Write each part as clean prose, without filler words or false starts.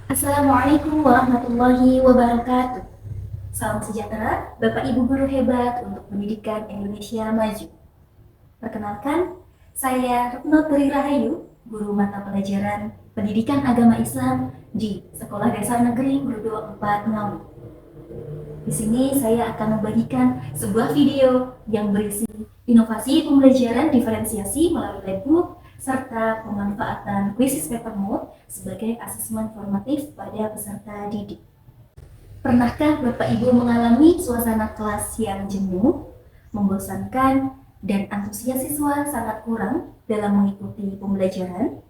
Assalamualaikum warahmatullahi wabarakatuh. Salam sejahtera, Bapak Ibu guru hebat untuk pendidikan Indonesia maju. Perkenalkan, saya Retno Tri Rahayu, guru mata pelajaran Pendidikan Agama Islam di Sekolah Dasar Negeri Grudo 4 Ngawi. Di sini saya akan membagikan sebuah video yang berisi inovasi pembelajaran diferensiasi melalui labbook serta pemanfaatan krisis paper mode sebagai asesmen formatif pada peserta didik. Pernahkah Bapak Ibu mengalami suasana kelas yang jenuh, membosankan, dan antusias siswa sangat kurang dalam mengikuti pembelajaran?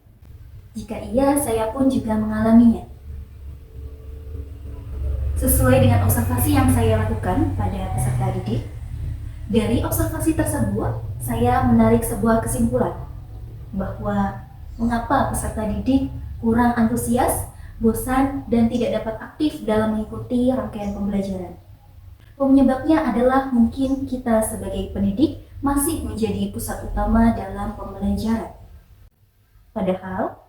Jika iya, saya pun juga mengalaminya. Sesuai dengan observasi yang saya lakukan pada peserta didik, dari observasi tersebut, saya menarik sebuah kesimpulan bahwa mengapa peserta didik kurang antusias, bosan, dan tidak dapat aktif dalam mengikuti rangkaian pembelajaran. Penyebabnya adalah mungkin kita sebagai pendidik masih menjadi pusat utama dalam pembelajaran. Padahal,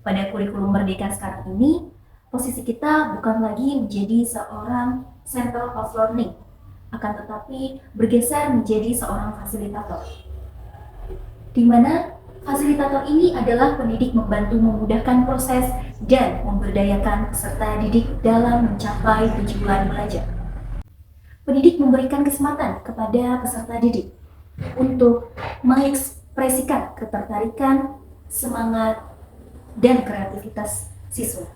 pada kurikulum Merdeka sekarang ini, posisi kita bukan lagi menjadi seorang center of learning, akan tetapi bergeser menjadi seorang fasilitator. Di mana fasilitator ini adalah pendidik membantu memudahkan proses dan memberdayakan peserta didik dalam mencapai tujuan belajar. Pendidik memberikan kesempatan kepada peserta didik untuk mengekspresikan ketertarikan, semangat, dan kreativitas siswa.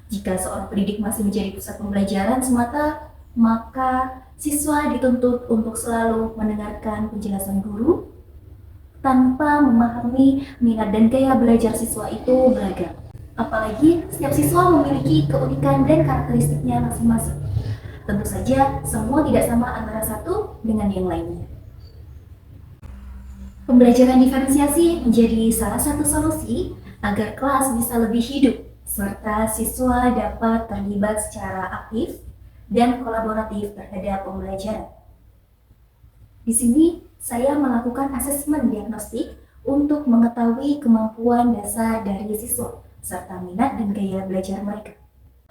Jika seorang pendidik masih menjadi pusat pembelajaran semata, maka siswa dituntut untuk selalu mendengarkan penjelasan guru tanpa memahami minat dan gaya belajar siswa itu beragam. Apalagi setiap siswa memiliki keunikan dan karakteristiknya masing-masing. Tentu saja, semua tidak sama antara satu dengan yang lainnya. Pembelajaran diferensiasi menjadi salah satu solusi agar kelas bisa lebih hidup, serta siswa dapat terlibat secara aktif dan kolaboratif terhadap pembelajaran. Di sini, saya melakukan asesmen diagnostik untuk mengetahui kemampuan dasar dari siswa, serta minat dan gaya belajar mereka.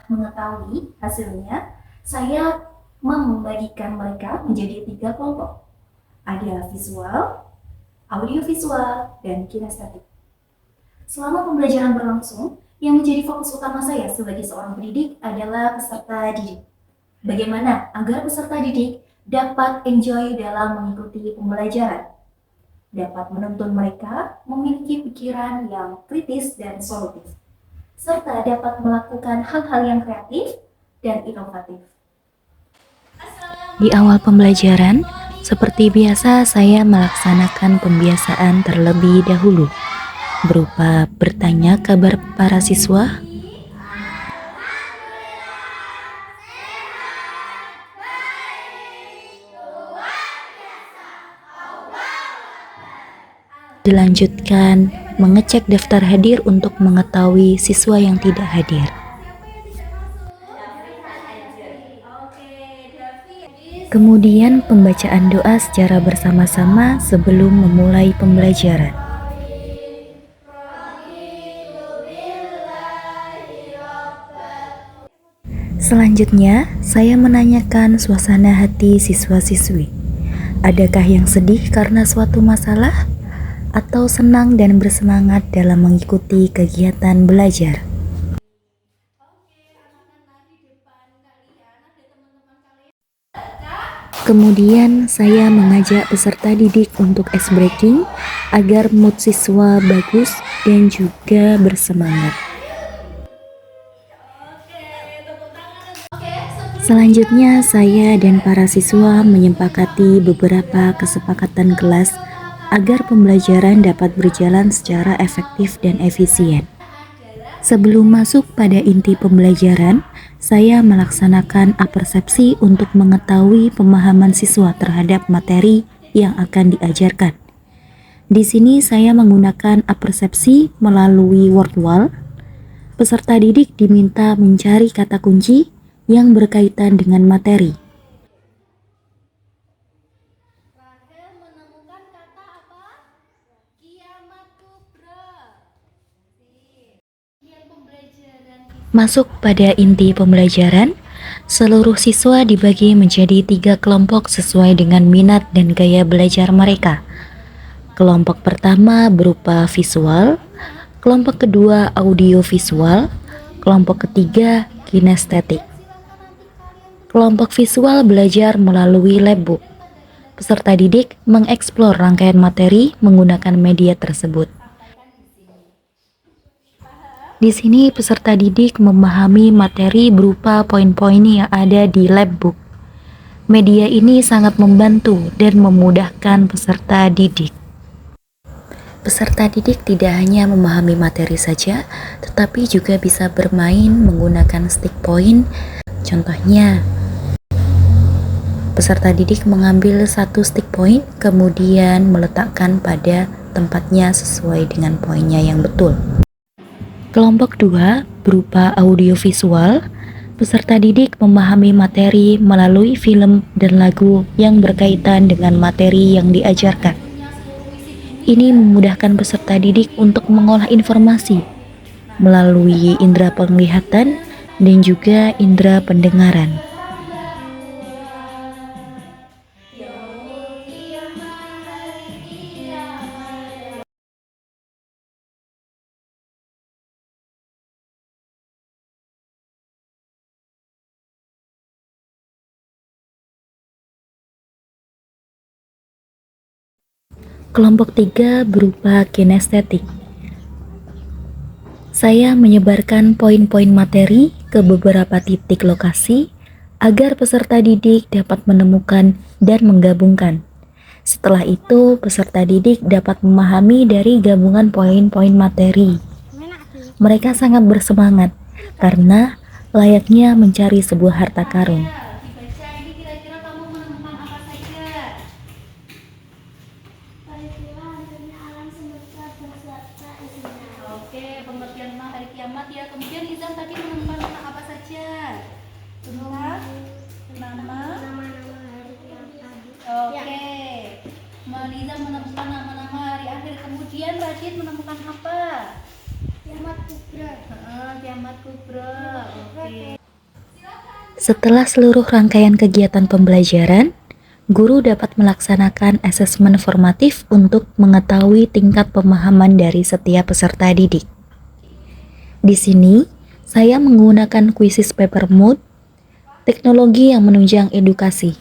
Mengetahui hasilnya, saya membagikan mereka menjadi 3 kelompok. Ada visual, audiovisual, dan kinestetik. Selama pembelajaran berlangsung, yang menjadi fokus utama saya sebagai seorang pendidik adalah peserta didik. Bagaimana agar peserta didik dapat enjoy dalam mengikuti pembelajaran, dapat menuntun mereka memiliki pikiran yang kritis dan solutif, serta dapat melakukan hal-hal yang kreatif dan inovatif. Di awal pembelajaran, seperti biasa saya melaksanakan pembiasaan terlebih dahulu, berupa bertanya kabar para siswa, dilanjutkan mengecek daftar hadir untuk mengetahui siswa yang tidak hadir. Kemudian pembacaan doa secara bersama-sama sebelum memulai pembelajaran. Selanjutnya, saya menanyakan suasana hati siswa-siswi. Adakah yang sedih karena suatu masalah? Atau senang dan bersemangat dalam mengikuti kegiatan belajar? Kemudian saya mengajak peserta didik untuk ice breaking agar mood siswa bagus dan juga bersemangat. Selanjutnya saya dan para siswa menyepakati beberapa kesepakatan kelas agar pembelajaran dapat berjalan secara efektif dan efisien. Sebelum masuk pada inti pembelajaran, saya melaksanakan apersepsi untuk mengetahui pemahaman siswa terhadap materi yang akan diajarkan. Di sini saya menggunakan apersepsi melalui word wall. Peserta didik diminta mencari kata kunci yang berkaitan dengan materi. Masuk pada inti pembelajaran, seluruh siswa dibagi menjadi 3 kelompok sesuai dengan minat dan gaya belajar mereka. Kelompok pertama berupa visual, kelompok kedua audiovisual, kelompok ketiga kinestetik. Kelompok visual belajar melalui labbook. Peserta didik mengeksplor rangkaian materi menggunakan media tersebut. Di sini peserta didik memahami materi berupa poin-poin yang ada di labbook. Media ini sangat membantu dan memudahkan peserta didik. Peserta didik tidak hanya memahami materi saja, tetapi juga bisa bermain menggunakan stick point. Contohnya, peserta didik mengambil satu stick point, kemudian meletakkan pada tempatnya sesuai dengan poinnya yang betul. Kelompok 2 berupa audiovisual. Peserta didik memahami materi melalui film dan lagu yang berkaitan dengan materi yang diajarkan. Ini memudahkan peserta didik untuk mengolah informasi melalui indera penglihatan dan juga indera pendengaran. Kelompok 3 berupa kinestetik. Saya menyebarkan poin-poin materi ke beberapa titik lokasi agar peserta didik dapat menemukan dan menggabungkan. Setelah itu, peserta didik dapat memahami dari gabungan poin-poin materi. Mereka sangat bersemangat karena layaknya mencari sebuah harta karun. Dibaca ini kira-kira kamu menemukan apa saja? Oke, pengertian tentang hari kiamat ya. Kemudian Izam tadi menemukan tentang apa saja? Tentang nama. Oke. Izam menemukan nama-nama hari akhir. Kemudian Rashid menemukan apa? Kiamat kubra. Kiamat kubra. Oke. Setelah seluruh rangkaian kegiatan pembelajaran, guru dapat melaksanakan asesmen formatif untuk mengetahui tingkat pemahaman dari setiap peserta didik. Di sini, saya menggunakan quizzes paper mode, teknologi yang menunjang edukasi.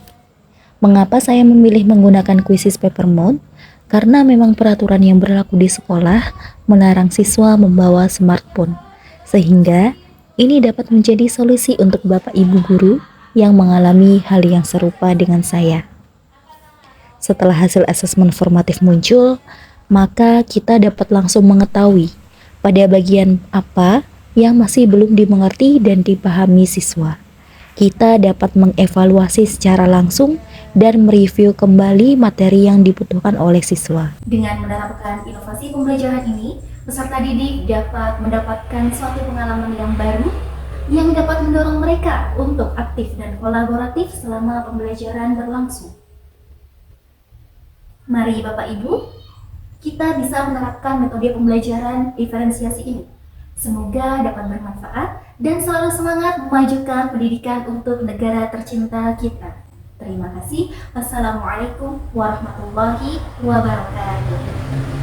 Mengapa saya memilih menggunakan quizzes paper mode? Karena memang peraturan yang berlaku di sekolah melarang siswa membawa smartphone, sehingga ini dapat menjadi solusi untuk Bapak Ibu guru yang mengalami hal yang serupa dengan saya. Setelah hasil asesmen formatif muncul, maka kita dapat langsung mengetahui pada bagian apa yang masih belum dimengerti dan dipahami siswa. Kita dapat mengevaluasi secara langsung dan mereview kembali materi yang dibutuhkan oleh siswa. Dengan menerapkan inovasi pembelajaran ini, peserta didik dapat mendapatkan suatu pengalaman yang baru yang dapat mendorong mereka untuk aktif dan kolaboratif selama pembelajaran berlangsung. Mari Bapak Ibu, kita bisa menerapkan metode pembelajaran diferensiasi ini. Semoga dapat bermanfaat dan selalu semangat memajukan pendidikan untuk negara tercinta kita. Terima kasih. Wassalamualaikum warahmatullahi wabarakatuh.